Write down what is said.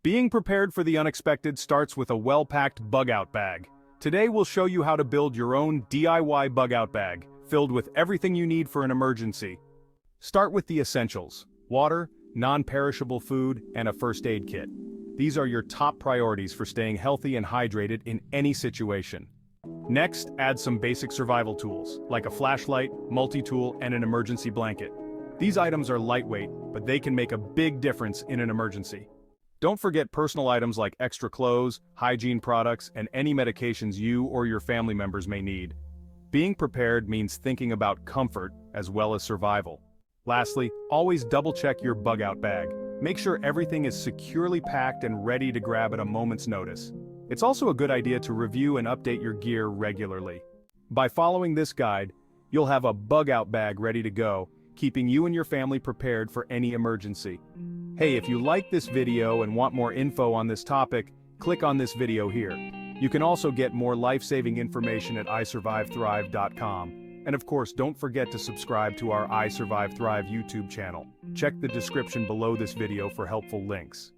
Being prepared for the unexpected starts with a well-packed bug-out bag. Today we'll show you how to build your own DIY bug-out bag, filled with everything you need for an emergency. Start with the essentials: water, non-perishable food, and a first aid kit. These are your top priorities for staying healthy and hydrated in any situation. Next, add some basic survival tools, like a flashlight, multi-tool, and an emergency blanket. These items are lightweight, but they can make a big difference in an emergency. Don't forget personal items like extra clothes, hygiene products, and any medications you or your family members may need. Being prepared means thinking about comfort as well as survival. Lastly, always double-check your bug-out bag. Make sure everything is securely packed and ready to grab at a moment's notice. It's also a good idea to review and update your gear regularly. By following this guide, you'll have a bug-out bag ready to go, keeping you and your family prepared for any emergency. Hey, if you like this video and want more info on this topic, click on this video here. You can also get more life-saving information at isurvivethrive.com. And of course, don't forget to subscribe to our I Survive Thrive YouTube channel. Check the description below this video for helpful links.